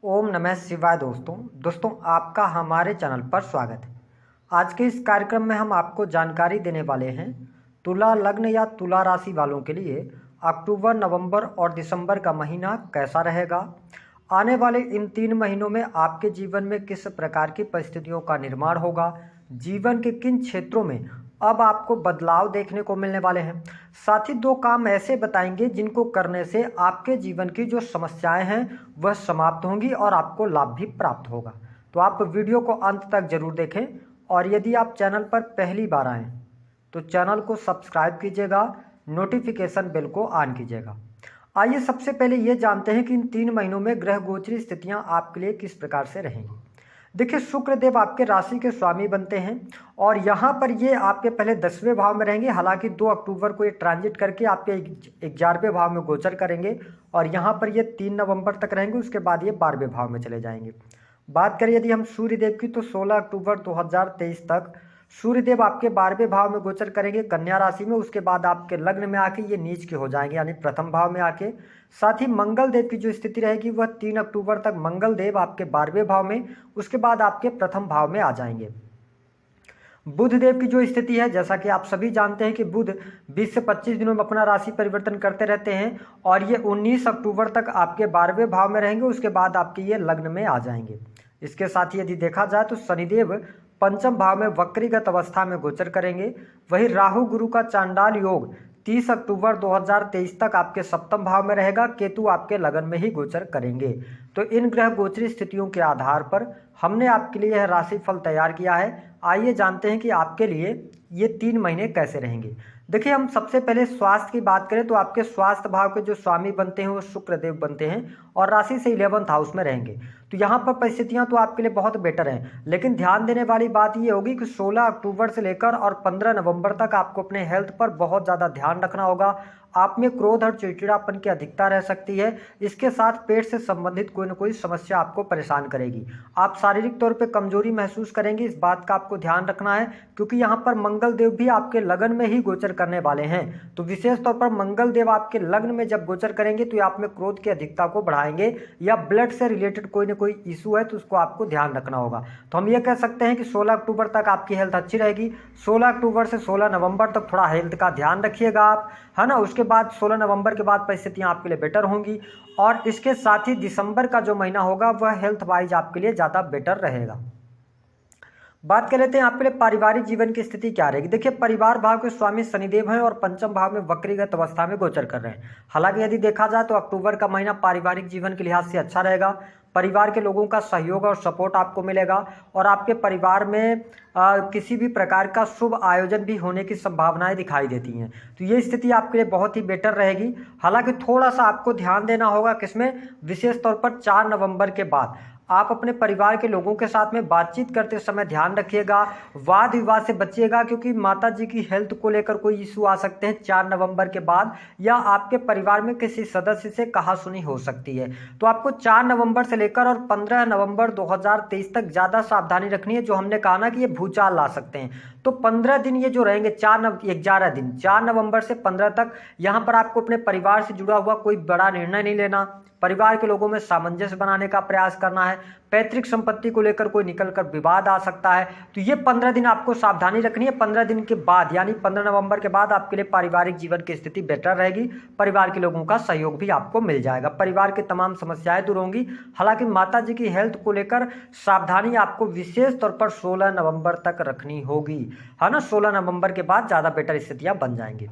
ओम नमः शिवाय। दोस्तों आपका हमारे चैनल पर स्वागत है। आज के इस कार्यक्रम में हम आपको जानकारी देने वाले हैं तुला लग्न या तुला राशि वालों के लिए अक्टूबर, नवंबर और दिसंबर का महीना कैसा रहेगा। आने वाले इन 3 महीनों में आपके जीवन में किस प्रकार की परिस्थितियों का निर्माण होगा, जीवन के किन क्षेत्रों में अब आपको बदलाव देखने को मिलने वाले हैं। साथ ही 2 काम ऐसे बताएंगे जिनको करने से आपके जीवन की जो समस्याएं हैं वह समाप्त होंगी और आपको लाभ भी प्राप्त होगा। तो आप वीडियो को अंत तक जरूर देखें और यदि आप चैनल पर पहली बार आएँ तो चैनल को सब्सक्राइब कीजिएगा, नोटिफिकेशन बेल को ऑन कीजिएगा। आइए सबसे पहले ये जानते हैं कि इन 3 महीनों में ग्रह गोचरी स्थितियां आपके लिए किस प्रकार से रहेंगी। देखिए, शुक्र देव आपके राशि के स्वामी बनते हैं और यहाँ पर ये आपके पहले 10वें भाव में रहेंगे। हालांकि 2 अक्टूबर को ये ट्रांजिट करके आपके 11वें भाव में गोचर करेंगे और यहाँ पर ये 3 नवंबर तक रहेंगे। उसके बाद ये 12वें भाव में चले जाएंगे। बात करें यदि हम सूर्य देव की तो 16 अक्टूबर 2023 तक सूर्य देव आपके 12वें भाव में गोचर करेंगे कन्या राशि में। उसके बाद आपके लग्न में आके ये नीच के हो जाएंगे, यानी प्रथम भाव में आके। साथ ही मंगल देव की जो स्थिति रहेगी वह 3 अक्टूबर तक मंगल देव आपके 12वें भाव में, उसके बाद आपके प्रथम भाव में आ जाएंगे। बुध देव की जो स्थिति है, जैसा कि आप सभी जानते हैं कि बुध 20 से 25 दिनों में अपना राशि परिवर्तन करते रहते हैं और ये 19 अक्टूबर तक आपके 12वें भाव में रहेंगे। उसके बाद आपके ये लग्न में आ जाएंगे। इसके साथ ही यदि देखा जाए तो शनिदेव पंचम भाव में वक्रीगत अवस्था में गोचर करेंगे। वही राहु गुरु का चांडाल योग 30 अक्टूबर 2023 तक आपके सप्तम भाव में रहेगा। केतु आपके लगन में ही गोचर करेंगे। तो इन ग्रह गोचरी स्थितियों के आधार पर हमने आपके लिए यह राशिफल तैयार किया है। आइए जानते हैं कि आपके लिए ये 3 महीने कैसे रहेंगे। देखिए, हम सबसे पहले स्वास्थ्य की बात करें तो आपके स्वास्थ्य भाव के जो स्वामी बनते हैं वो शुक्र देव बनते हैं और राशि से 11th हाउस में रहेंगे। तो यहाँ पर परिस्थितियाँ तो आपके लिए बहुत बेटर हैं, लेकिन ध्यान देने वाली बात ये होगी कि 16 अक्टूबर से लेकर और 15 नवंबर तक आपको अपने हेल्थ पर बहुत ज़्यादा ध्यान रखना होगा। आप में क्रोध और चिड़चिड़ापन की अधिकता रह सकती है। इसके साथ पेट से संबंधित कोई ना कोई समस्या आपको परेशान करेगी। आप शारीरिक तौर पे कमजोरी महसूस करेंगे, इस बात का आपको ध्यान रखना है, क्योंकि यहाँ पर मंगल देव भी आपके लगन में ही गोचर करने वाले हैं। तो विशेष तौर पर मंगल देव आपके लग्न में जब गोचर करेंगे तो आप में क्रोध की अधिकता को बढ़ाएंगे या ब्लड से रिलेटेड कोई ना कोई इशू है तो उसको आपको ध्यान रखना होगा। तो हम ये कह सकते हैं कि 16 अक्टूबर तक आपकी हेल्थ अच्छी रहेगी। 16 अक्टूबर से 16 नवंबर तक थोड़ा हेल्थ का ध्यान रखिएगा आप, है ना। उसके बाद 16 नवंबर के बाद परिस्थितियां आपके लिए बेटर होंगी और इसके साथ ही दिसंबर का जो महीना होगा वह हेल्थ वाइज आपके लिए ज़्यादा बेटर रहेगा। बात कर लेते हैं आपके लिए पारिवारिक जीवन की स्थिति क्या रहेगी। देखिए, परिवार भाव के स्वामी शनिदेव हैं और पंचम भाव में वक्रीगत अवस्था में गोचर कर रहे हैं। हालांकि यदि देखा जाए तो अक्टूबर का महीना पारिवारिक जीवन के लिहाज से अच्छा रहेगा। परिवार के लोगों का सहयोग और सपोर्ट आपको मिलेगा और आपके परिवार में किसी भी प्रकार का शुभ आयोजन भी होने की संभावनाएं दिखाई देती हैं। तो ये स्थिति आपके लिए बहुत ही बेटर रहेगी। हालांकि थोड़ा सा आपको ध्यान देना होगा किसमें, विशेष तौर पर 4 नवंबर के बाद आप अपने परिवार के लोगों के साथ में बातचीत करते समय ध्यान रखिएगा, वाद विवाद से बचिएगा, क्योंकि माता जी की हेल्थ को लेकर कोई इशू आ सकते हैं 4 नवंबर के बाद, या आपके परिवार में किसी सदस्य से कहासुनी हो सकती है। तो आपको 4 नवंबर से लेकर और 15 नवंबर 2023 तक ज़्यादा सावधानी रखनी है। जो हमने कहा ना कि ये भूचाल ला सकते हैं, तो 15 दिन ये जो रहेंगे 11 दिन 4 नवंबर से 15 तक, यहाँ पर आपको अपने परिवार से जुड़ा हुआ कोई बड़ा निर्णय नहीं लेना। परिवार के लोगों में सामंजस्य बनाने का प्रयास करना है। पैतृक संपत्ति को लेकर कोई निकलकर विवाद आ सकता है। तो ये 15 दिन आपको सावधानी रखनी है। 15 दिन के बाद यानी 15 नवंबर के बाद आपके लिए पारिवारिक जीवन की स्थिति बेटर रहेगी। परिवार के लोगों का सहयोग भी आपको मिल जाएगा। परिवार की तमाम समस्याएं दूर होंगी। हालांकि माता जी की हेल्थ को लेकर सावधानी आपको विशेष तौर पर 16 नवंबर तक रखनी होगी, है ना। 16 नवंबर के बाद ज़्यादा बेटर स्थितियाँ बन जाएंगी।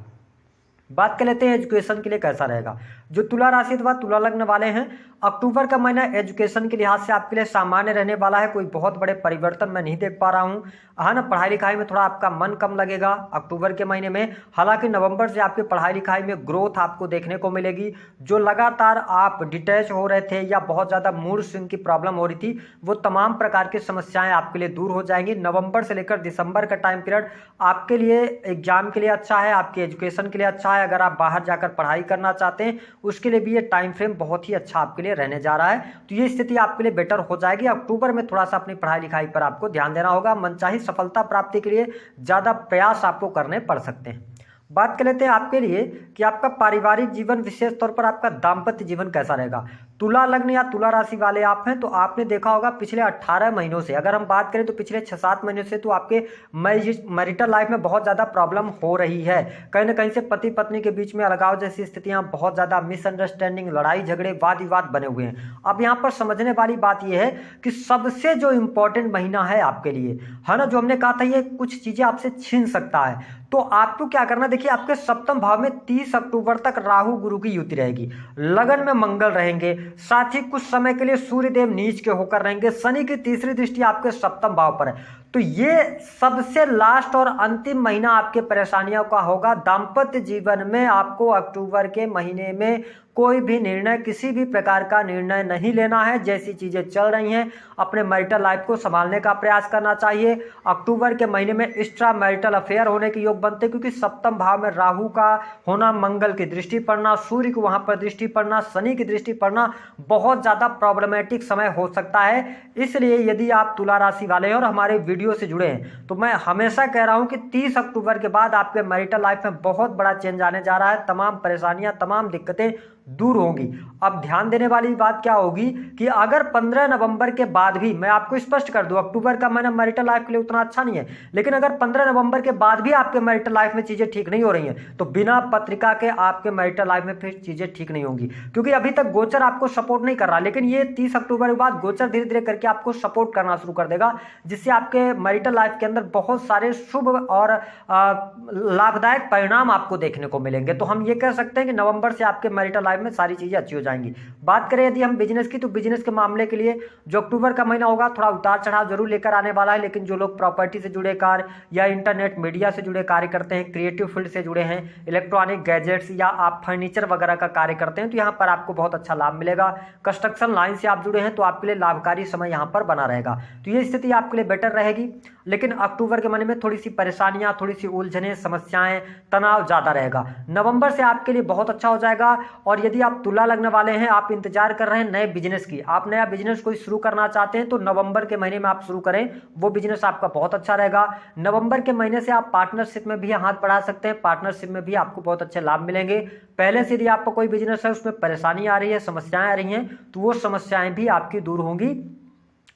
बात कर लेते हैं एजुकेशन के लिए कैसा रहेगा। जो तुला राशि अथवा तुला लग्न वाले हैं, अक्टूबर का महीना एजुकेशन के लिहाज से आपके लिए सामान्य रहने वाला है। कोई बहुत बड़े परिवर्तन मैं नहीं देख पा रहा हूँ, है ना। पढ़ाई लिखाई में थोड़ा आपका मन कम लगेगा अक्टूबर के महीने में। हालांकि नवंबर से आपकी पढ़ाई लिखाई में ग्रोथ आपको देखने को मिलेगी। जो लगातार आप डिटैच हो रहे थे या बहुत ज़्यादा मूड स्विंग की प्रॉब्लम हो रही थी, वो तमाम प्रकार की समस्याएं आपके लिए दूर हो जाएंगी। नवंबर से लेकर दिसंबर का टाइम पीरियड आपके लिए एग्जाम के लिए अच्छा है, आपके एजुकेशन के लिए अच्छा है। अगर आप बाहर जाकर पढ़ाई करना चाहते हैं उसके लिए भी ये टाइम फ्रेम बहुत ही अच्छा आपके लिए रहने जा रहा है। तो ये स्थिति आपके लिए बेटर हो जाएगी। अक्टूबर में थोड़ा सा अपनी पढ़ाई लिखाई पर आपको ध्यान देना होगा। मनचाही सफलता प्राप्ति के लिए ज़्यादा प्रयास आपको करने पड़ सकते हैं। बात कर लेते हैं आपके लिए कि आपका पारिवारिक जीवन, विशेष तौर पर आपका दाम्पत्य जीवन कैसा रहेगा। तुला लग्न या तुला राशि वाले आप हैं तो आपने देखा होगा पिछले 18 महीनों से, अगर हम बात करें तो पिछले 6-7 महीनों से तो आपके मैरिटल लाइफ में बहुत ज़्यादा प्रॉब्लम हो रही है। कहीं ना कहीं से पति पत्नी के बीच में अलगाव जैसी स्थितियां, बहुत ज़्यादा मिसअंडरस्टैंडिंग, लड़ाई झगड़े, वाद विवाद बने हुए हैं। अब यहाँ पर समझने वाली बात यह है कि सबसे जो इम्पोर्टेंट महीना है आपके लिए, है ना, जो हमने कहा था ये कुछ चीज़ें आपसे छीन सकता है, तो आपको क्या करना, देखिए आपके सप्तम भाव में 30 अक्टूबर तक राहु गुरु की युति रहेगी, लगन में मंगल रहेंगे, साथ ही कुछ समय के लिए सूर्यदेव नीच के होकर रहेंगे, शनि की तीसरी दृष्टि आपके सप्तम भाव पर है। तो ये सबसे लास्ट और अंतिम महीना आपके परेशानियों का होगा। दाम्पत्य जीवन में आपको अक्टूबर के महीने में कोई भी निर्णय, किसी भी प्रकार का निर्णय नहीं लेना है। जैसी चीजें चल रही हैं अपने मैरिटल लाइफ को संभालने का प्रयास करना चाहिए। अक्टूबर के महीने में एक्स्ट्रा मैरिटल अफेयर होने के योग बनते, क्योंकि सप्तम भाव में राहु का होना, मंगल की दृष्टि पड़ना, सूर्य को वहां पर दृष्टि पड़ना, शनि की दृष्टि पड़ना बहुत ज्यादा प्रॉब्लमेटिक समय हो सकता है। इसलिए यदि आप तुला राशि वाले हैं और हमारे वीडियो से जुड़े हैं तो मैं हमेशा कह रहा हूं कि 30 अक्टूबर के बाद आपके मैरिटल लाइफ में बहुत बड़ा चेंज आने जा रहा है। तमाम परेशानियां, तमाम दिक्कतें दूर होंगी। अब ध्यान देने वाली बात क्या होगी कि अगर 15 नवंबर के बाद भी, मैं आपको स्पष्ट कर दूं, अक्टूबर का महीना मैरिटल लाइफ के लिए उतना अच्छा नहीं है, लेकिन अगर 15 नवंबर के बाद भी आपके मैरिटल लाइफ में चीजें ठीक नहीं हो रही हैं तो बिना पत्रिका के आपके मैरिटल लाइफ में फिर चीजें ठीक नहीं होंगी, क्योंकि अभी तक गोचर आपको सपोर्ट नहीं कर रहा। लेकिन ये 30 अक्टूबर के बाद गोचर धीरे धीरे करके आपको सपोर्ट करना शुरू कर देगा, जिससे आपके मैरिटल लाइफ के अंदर बहुत सारे शुभ और लाभदायक परिणाम आपको देखने को मिलेंगे। तो हम ये कह सकते हैं कि नवंबर से आपके मैरिटल में सारी चीजें अच्छी हो जाएंगी। बात करें यदि हम बिजनेस की, तो बिजनेस के मामले के लिए जो अक्टूबर का महीना होगा थोड़ा उतार चढ़ाव जरूर लेकर आने वाला है, लेकिन जो लोग प्रॉपर्टी से जुड़े कार्य या इंटरनेट मीडिया से जुड़े कार्य करते हैं, क्रिएटिव फील्ड से जुड़े हैं, इलेक्ट्रॉनिक गैजेट्स या आप फर्नीचर वगैरह का कार्य करते हैं तो यहाँ पर आपको बहुत अच्छा लाभ मिलेगा। कंस्ट्रक्शन लाइन से आप जुड़े हैं तो आपके लिए लाभकारी समय यहाँ पर बना रहेगा, तो ये स्थिति आपके लिए बेटर रहेगी। लेकिन अक्टूबर के महीने में थोड़ी सी परेशानियां, थोड़ी सी उलझने, समस्याएं, तनाव ज्यादा रहेगा। नवंबर से आपके लिए बहुत अच्छा हो जाएगा। और यदि आप तुला लग्न वाले हैं, आप इंतजार कर रहे हैं नए बिजनेस की, आप नया बिजनेस कोई शुरू करना चाहते हैं तो नवंबर के महीने में आप शुरू करें, वो बिजनेस आपका बहुत अच्छा रहेगा। नवंबर के महीने से आप पार्टनरशिप में भी हाथ बढ़ा सकते हैं, पार्टनरशिप में भी आपको बहुत अच्छे लाभ मिलेंगे। पहले से यदि आपका कोई बिजनेस है उसमें परेशानी आ रही है, समस्याएं आ रही हैं, तो वो समस्याएं भी आपकी दूर होंगी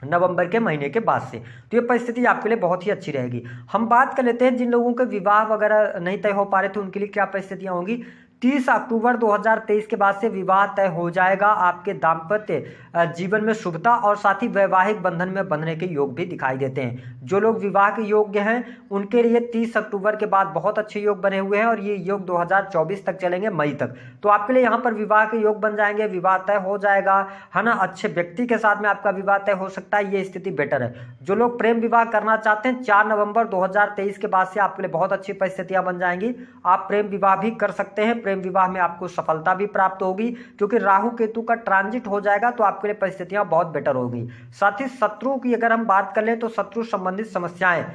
नवंबर के महीने के बाद से। तो ये परिस्थिति आपके लिए बहुत ही अच्छी रहेगी। हम बात कर लेते हैं जिन लोगों के विवाह वगैरह नहीं तय हो पा रहे थे उनके लिए क्या परिस्थितियां होंगी। 30 अक्टूबर 2023 के बाद से विवाह तय हो जाएगा। आपके दाम्पत्य जीवन में शुभता और साथ ही वैवाहिक बंधन में बंधने के योग भी दिखाई देते हैं। जो लोग विवाह के योग्य हैं उनके लिए 30 अक्टूबर के बाद बहुत अच्छे योग बने हुए हैं और ये योग 2024 तक चलेंगे, मई तक। तो आपके लिए यहाँ पर विवाह के योग बन जाएंगे, विवाह तय हो जाएगा, है ना। अच्छे व्यक्ति के साथ में आपका विवाह तय हो सकता है, ये स्थिति बेटर है। जो लोग प्रेम विवाह करना चाहते हैं 4 नवंबर 2023 के बाद से आपके लिए बहुत अच्छी परिस्थितियां बन जाएंगी। आप प्रेम विवाह भी कर सकते हैं, प्रेम विवाह में आपको सफलता भी प्राप्त होगी क्योंकि राहु केतु का ट्रांजिट हो जाएगा, तो आपके लिए परिस्थितियां बहुत बेटर होगी। साथ ही शत्रु की अगर हम बात कर लें तो शत्रु संबंधित समस्याएं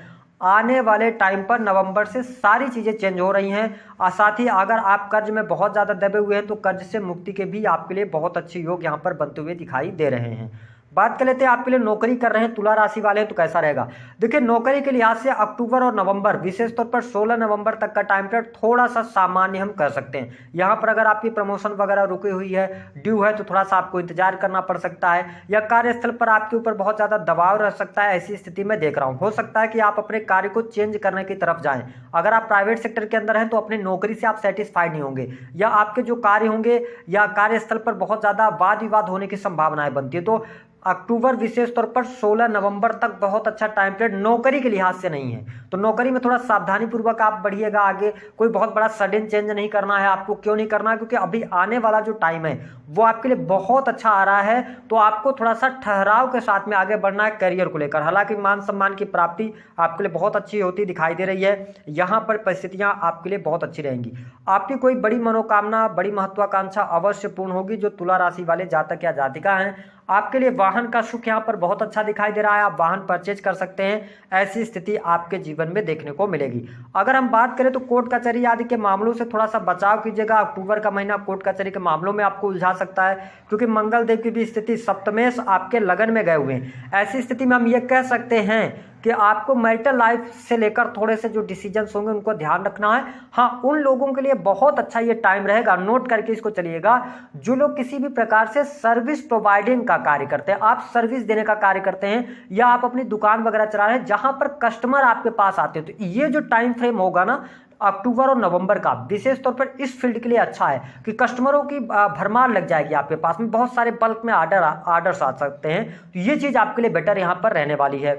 आने वाले टाइम पर नवंबर से सारी चीजें चेंज हो रही हैं। और साथ ही अगर आप कर्ज में बहुत ज्यादा दबे हुए हैं तो कर्ज से मुक्ति के भी आपके लिए बहुत अच्छे योग यहां पर बनते हुए दिखाई दे रहे हैं। बात कर लेते हैं आपके लिए नौकरी कर रहे हैं तुला राशि वाले हैं तो कैसा रहेगा। देखिए नौकरी के लिहाज से अक्टूबर और नवंबर, विशेष तौर पर 16 नवंबर तक का टाइम पीरियड थोड़ा सा सामान्य हम कर सकते हैं। यहाँ पर अगर आपकी प्रमोशन वगैरह रुकी हुई है, ड्यू है, तो थोड़ा सा आपको इंतजार करना पड़ सकता है, या कार्यस्थल पर आपके ऊपर बहुत ज्यादा दबाव रह सकता है। ऐसी स्थिति में देख रहा हूँ, हो सकता है कि आप अपने कार्य को चेंज करने की तरफ जाएं। अगर आप प्राइवेट सेक्टर के अंदर हैं तो अपनी नौकरी से आप सेटिस्फाइड नहीं होंगे, या आपके जो कार्य होंगे या कार्यस्थल पर बहुत ज्यादा वाद विवाद होने की संभावनाएं बनती है। तो अक्टूबर विशेष तौर पर 16 नवंबर तक बहुत अच्छा टाइम पीरियड नौकरी के लिहाज से नहीं है, तो नौकरी में थोड़ा सावधानी पूर्वक आप बढ़िएगा आगे। कोई बहुत बड़ा सडन चेंज नहीं करना है आपको। क्यों नहीं करना है? क्योंकि अभी आने वाला जो टाइम है वो आपके लिए बहुत अच्छा आ रहा है, तो आपको थोड़ा सा ठहराव के साथ में आगे बढ़ना है करियर को लेकर। हालांकि मान सम्मान की प्राप्ति आपके लिए बहुत अच्छी होती दिखाई दे रही है। यहाँ पर परिस्थितियां आपके लिए बहुत अच्छी रहेंगी। आपकी कोई बड़ी मनोकामना, बड़ी महत्वाकांक्षा अवश्य पूर्ण होगी। जो तुला राशि वाले जातक या जातिका हैं, आपके लिए वाहन का सुख यहाँ पर बहुत अच्छा दिखाई दे रहा है। आप वाहन परचेज कर सकते हैं, ऐसी स्थिति आपके जीवन में देखने को मिलेगी। अगर हम बात करें तो कोर्ट कचहरी आदि के मामलों से थोड़ा सा बचाव कीजिएगा। अक्टूबर का महीना कोर्ट कचहरी के मामलों में आपको उलझा सकता है, क्योंकि मंगल देव की भी स्थिति सप्तमेश आपके लगन में गए हुए हैं। ऐसी स्थिति में हम ये कह सकते हैं कि आपको मैरिटल लाइफ से लेकर थोड़े से जो डिसीजंस होंगे उनको ध्यान रखना है। हाँ, उन लोगों के लिए बहुत अच्छा ये टाइम रहेगा, नोट करके इसको चलिएगा, जो लोग किसी भी प्रकार से सर्विस प्रोवाइडिंग का कार्य करते हैं, आप सर्विस देने का कार्य करते हैं या आप अपनी दुकान वगैरह चला रहे हैं जहां पर कस्टमर आपके पास आते हैं, तो ये जो टाइम फ्रेम होगा ना अक्टूबर और नवंबर का, विशेष तौर पर इस फील्ड के लिए अच्छा है कि कस्टमरों की भरमार लग जाएगी आपके पास में, बहुत सारे बल्क में ऑर्डर्स आ सकते हैं, तो ये चीज़ आपके लिए बेटर यहाँ पर रहने वाली है।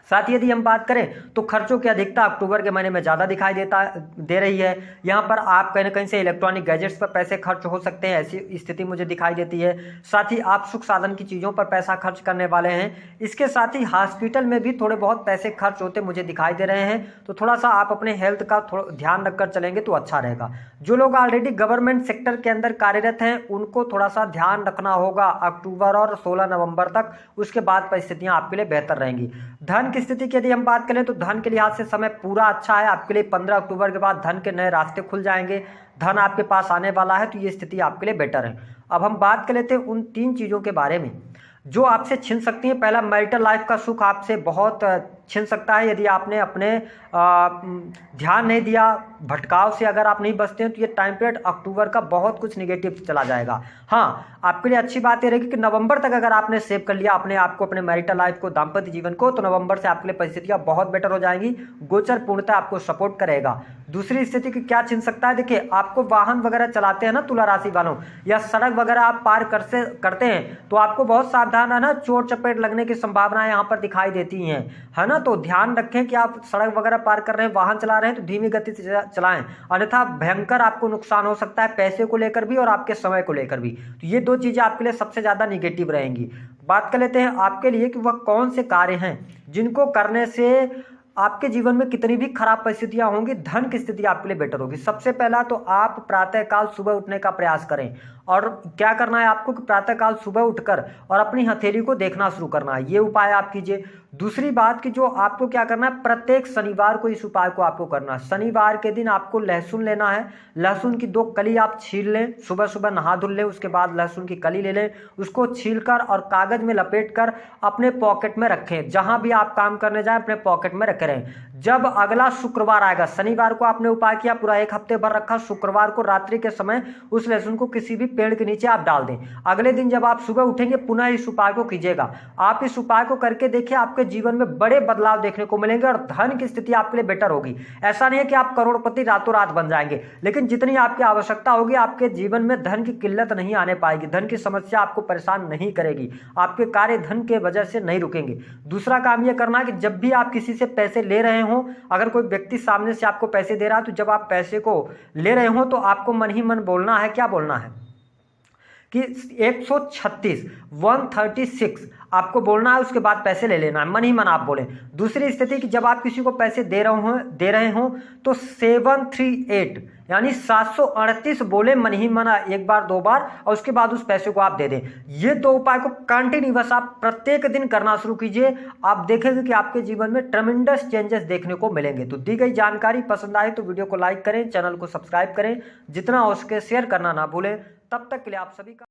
साथ ही यदि हम बात करें तो खर्चों की अधिकता अक्टूबर के महीने में ज़्यादा दिखाई दे रही है। यहाँ पर आप कहीं ना कहीं से इलेक्ट्रॉनिक गैजेट्स पर पैसे खर्च हो सकते हैं, ऐसी स्थिति मुझे दिखाई देती है। साथ ही आप सुख साधन की चीज़ों पर पैसा खर्च करने वाले हैं। इसके साथ ही हॉस्पिटल में भी थोड़े बहुत पैसे खर्च होते मुझे दिखाई दे रहे हैं, तो थोड़ा सा आप अपने हेल्थ का थोड़ा ध्यान रखकर चलेंगे तो अच्छा रहेगा। जो लोग ऑलरेडी गवर्नमेंट सेक्टर के अंदर कार्यरत हैं उनको थोड़ा सा ध्यान रखना होगा अक्टूबर और 16 नवंबर तक, उसके बाद परिस्थितियाँ आपके लिए बेहतर रहेंगी। धन की स्थिति की यदि हम बात करें तो धन के लिहाज से समय पूरा अच्छा है आपके लिए। 15 अक्टूबर के बाद धन के नए रास्ते खुल जाएंगे, धन आपके पास आने वाला है, तो ये स्थिति आपके लिए बेटर है। अब हम बात कर लेते हैं उन 3 चीज़ों के बारे में जो आपसे छिन सकती हैं। पहला, मैरिटल लाइफ का सुख आपसे बहुत छिन सकता है यदि आपने अपने ध्यान नहीं दिया, भटकाव से अगर आप नहीं बचते हैं तो ये टाइम पीरियड अक्टूबर का बहुत कुछ निगेटिव चला जाएगा। हाँ, आपके लिए अच्छी बात ये रहेगी कि नवंबर तक अगर आपने सेव कर लिया अपने आप को, अपने मैरिटल लाइफ को, दाम्पत्य जीवन को, तो नवंबर से आपके लिए परिस्थितियाँ बहुत बेटर हो जाएंगी। गोचर पूर्णतः आपको सपोर्ट करेगा। दूसरी स्थिति की क्या छिन सकता है, देखिए आपको वाहन वगैरह चलाते हैं ना तुला राशि वालों, या सड़क वगैरह आप पार करते हैं तो आपको बहुत सावधान रहना, चोट चपेट लगने की संभावनाएं यहाँ पर दिखाई देती हैं, है ना। तो ध्यान रखें कि आप सड़क वगैरह पार कर रहे हैं, वाहन चला रहे हैं तो धीमी गति से चलाएं, अन्यथा भयंकर आपको नुकसान हो सकता है, पैसे को लेकर भी और आपके समय को लेकर भी। तो ये 2 चीजें आपके लिए सबसे ज्यादा निगेटिव रहेंगी। बात कर लेते हैं आपके लिए कि वह कौन से कार्य हैं जिनको करने से आपके जीवन में कितनी भी खराब परिस्थितियां होंगी, धन की स्थिति आपके लिए बेटर होगी। सबसे पहला तो आप प्रातःकाल सुबह उठने का प्रयास करें, और क्या करना है आपको कि प्रातःकाल सुबह उठकर और अपनी हथेली को देखना शुरू करना है, ये उपाय आप कीजिए। दूसरी बात कि जो आपको क्या करना है, प्रत्येक शनिवार को इस उपाय को आपको करना है। शनिवार के दिन आपको लहसुन लेना है, लहसुन की 2 कली आप छील लें, सुबह सुबह नहा धुल लें, उसके बाद लहसुन की कली ले लें, उसको छीलकर और कागज में लपेटकर अपने पॉकेट में रखें, जहां भी आप काम करने जाएं अपने पॉकेट में रखे रहें। जब अगला शुक्रवार आएगा, शनिवार को आपने उपाय किया, पूरा 1 हफ्ते भर रखा, शुक्रवार को रात्रि के समय उस लहसुन को किसी भी पेड़ के नीचे आप डाल दें। अगले दिन जब आप सुबह उठेंगे पुनः इस उपाय को कीजिएगा। आप इस उपाय को करके देखिए, आपके जीवन में बड़े बदलाव देखने को मिलेंगे और धन की स्थिति आपके लिए बेटर होगी। ऐसा नहीं है कि आप करोड़पति रातों रात बन जाएंगे, लेकिन जितनी आपकी आवश्यकता होगी आपके जीवन में धन की किल्लत नहीं आने पाएगी, धन की समस्या आपको परेशान नहीं करेगी, आपके कार्य धन के वजह से नहीं रुकेंगे। दूसरा काम यह करना है कि जब भी आप किसी से पैसे ले रहे हो, अगर कोई व्यक्ति सामने से आपको पैसे दे रहा है तो जब आप पैसे को ले रहे हो तो आपको मन ही मन बोलना है, क्या बोलना है कि 136 आपको बोलना है, उसके बाद पैसे ले लेना है, मन ही मन आप बोलें। दूसरी स्थिति कि जब आप किसी को पैसे दे रहे हो तो 738 यानी 738 बोले मन ही मन, 1 बार 2 बार, और उसके बाद उस पैसे को आप दे दें। ये 2 उपाय को कंटिन्यूअस आप प्रत्येक दिन करना शुरू कीजिए, आप देखेंगे कि आपके जीवन में ट्रेमेंडस चेंजेस देखने को मिलेंगे। तो दी गई जानकारी पसंद आए तो वीडियो को लाइक करें, चैनल को सब्सक्राइब करें, जितना हो सके शेयर करना ना भूलें। तब तक के लिए आप सभी का